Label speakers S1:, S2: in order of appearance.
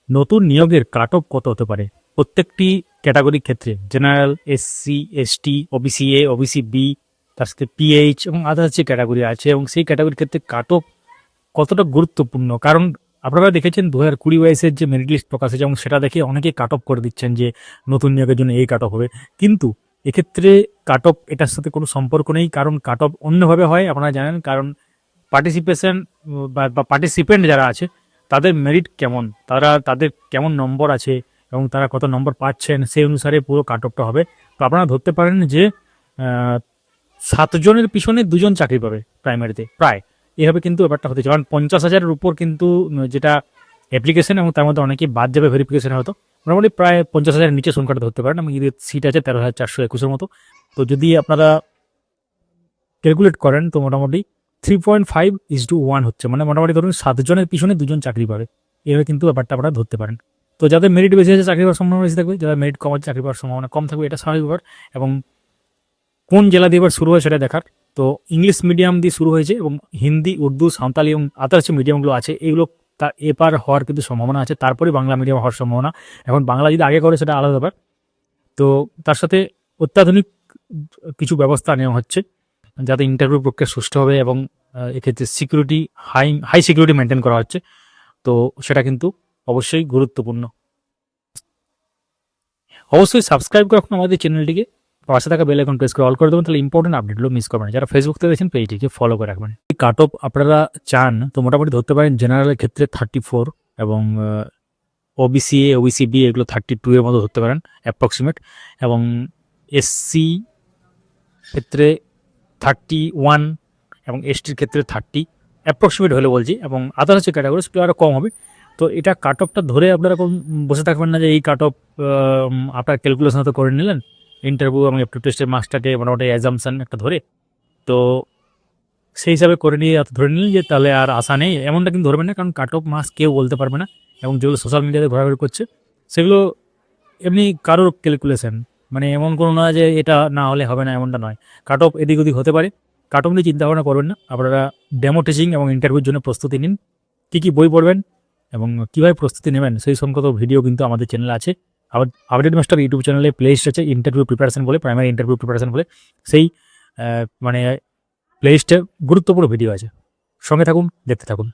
S1: নতুন নিয়োগের cut off কত হতে পারে প্রত্যেকটি ক্যাটাগরির ক্ষেত্রে? General, SC, ST, OBC A, OBC B, তার সাথে পিএইচ এবং আদার্স যে ক্যাটাগরি আছে, এবং সেই ক্যাটাগরির ক্ষেত্রে কাট অফ কতটা গুরুত্বপূর্ণ। কারণ আপনারা দেখেছেন 2020-22-এর যে মেরিট লিস্ট প্রকাশ হয়েছে, এবং সেটা দেখে অনেকে কাট অফ করে দিচ্ছেন যে নতুন নিয়োগের জন্য এই কাট অফ হবে। কিন্তু এক্ষেত্রে কাট অফ এটার সাথে কোনো সম্পর্ক নেই, কারণ কাট অফ অন্যভাবে হয় আপনারা জানেন। কারণ পার্টিসিপেশন বা পার্টিসিপেন্ট যারা আছে তাদের মেরিট কেমন, তাদের কেমন নম্বর আছে এবং তারা কত নম্বর পাচ্ছেন, সেই অনুসারে পুরো কাট অফটা হবে। তো আপনারা ধরতে পারেন যে 7 জনের পিছনে 2জন চাকরি পাবে প্রাইমারিতে, প্রায় এভাবে কিন্তু ব্যাপারটা হতে চায়। কারণ 50,000-এর উপর কিন্তু যেটা অ্যাপ্লিকেশন, এবং তার মধ্যে অনেকেই বাদ যাবে ভেরিফিকেশনে হয়তো, মোটামুটি প্রায় 50,000-এর নিচে সংখ্যাটা ধরতে পারেন। এবং এদের সিট আছে 13,421-এর মতো। তো যদি আপনারা ক্যালকুলেট করেন তো মোটামুটি 3.5:1 হচ্ছে, মানে মোটামুটি ধরুন 7 জনের পিছনে 2জন চাকরি পাবে। এভাবে কিন্তু ব্যাপারটা আপনারা ধরতে পারেন। তো যাদের মেরিট বেশি আছে চাকরি পাওয়ার সম্ভাবনা বেশি থাকবে, যাদের মেরিট কম আছে চাকরি পাওয়ার সম্ভাবনা কম থাকবে, এটা স্বাভাবিক ব্যাপার। এবং কোন জেলা দিয়ে এবার শুরু হয় সেটা দেখার। তো ইংলিশ মিডিয়াম দিয়ে শুরু হয়েছে, এবং হিন্দি, উর্দু, সাঁওতালি এবং আদার্স যে মিডিয়ামগুলো আছে এগুলো তার এপার হওয়ার কিন্তু সম্ভাবনা আছে। তারপরে বাংলা মিডিয়াম হওয়ার সম্ভাবনা। এখন বাংলা যদি আগে করে সেটা আলাদা ব্যাপার। তো তার সাথে অত্যাধুনিক কিছু ব্যবস্থা নেওয়া হচ্ছে যাতে ইন্টারভিউ প্রক্রিয়া সুষ্ঠু হবে, এবং এক্ষেত্রে সিকিউরিটি হাই সিকিউরিটি মেনটেন করা হচ্ছে। তো সেটা কিন্তু অবশ্যই গুরুত্বপূর্ণ। অবশ্যই সাবস্ক্রাইব করে রাখুন আমাদের চ্যানেলটিকে, পাশে থাকা বেল আইকন প্রেস করে অল করে দেবেন, তাহলে ইম্পর্টেন্ট আপডেটগুলো মিস করবেন না। যারা ফেসবুক থেকে দেখছেন পেজটিকে ফলো করে রাখবেন। কাট অফ আপনারা চান তো মোটামুটি ধরতে পারেন জেনারেলের ক্ষেত্রে 34, এবং ওবিসি এ, ওবিসি বি এগুলো 32-এর মতো ধরতে পারেন অ্যাপ্রক্সিমেট, এবং এসসি ক্ষেত্রে 31, এবং এসটির ক্ষেত্রে 30 অ্যাপ্রক্সিমেট হলে বলছি, এবং আদার হচ্ছে ক্যাটাগরি সেগুলো আরও কম হবে। তো এটা কাট অফটা ধরে আপনারা বসে থাকবেন না যে এই কাট অফ আপনার ক্যালকুলেশন তো করে নিলেন ইন্টারভিউ এবং অ্যাপটিটিউড টেস্টের মার্কসটাকে মোটামুটি অ্যাজাম্পশন একটা ধরে, তো সেই হিসাবে করে নিয়ে ধরে নিলেন যে তাহলে আর আশা নেই, এমনটা কিন্তু ধরবেন না। কারণ কাট অফ মার্কস কেউ বলতে পারবে না, এবং যেগুলো সোশ্যাল মিডিয়াতে ঘোরাঘুরি করছে সেগুলো এমনি কারোর ক্যালকুলেশন, মানে এমন কোনো না যে এটা না হলে হবে না, এমনটা নয়। কাট অফ এদিক ওদিক হতে পারে, কাট অফ নিয়ে চিন্তা ভাবনা করবেন না। আপনারা ডেমো টিচিং এবং ইন্টারভিউর জন্য প্রস্তুতি নিন, কী কী বই পড়বেন এবং কীভাবে প্রস্তুতি নেবেন সেই সংক্রান্ত ভিডিও কিন্তু আমাদের চ্যানেলে আছে। আপডেট মাস্টার ইউটিউব চ্যানেলে প্লেলিস্ট আছে ইন্টারভিউ প্রিপারেশন বলে, প্রাইমারি ইন্টারভিউ প্রিপারেশন বলে, সেই মানে প্লেলিস্টে গুরুত্বপূর্ণ ভিডিও আছে। সঙ্গে থাকুন, দেখতে থাকুন।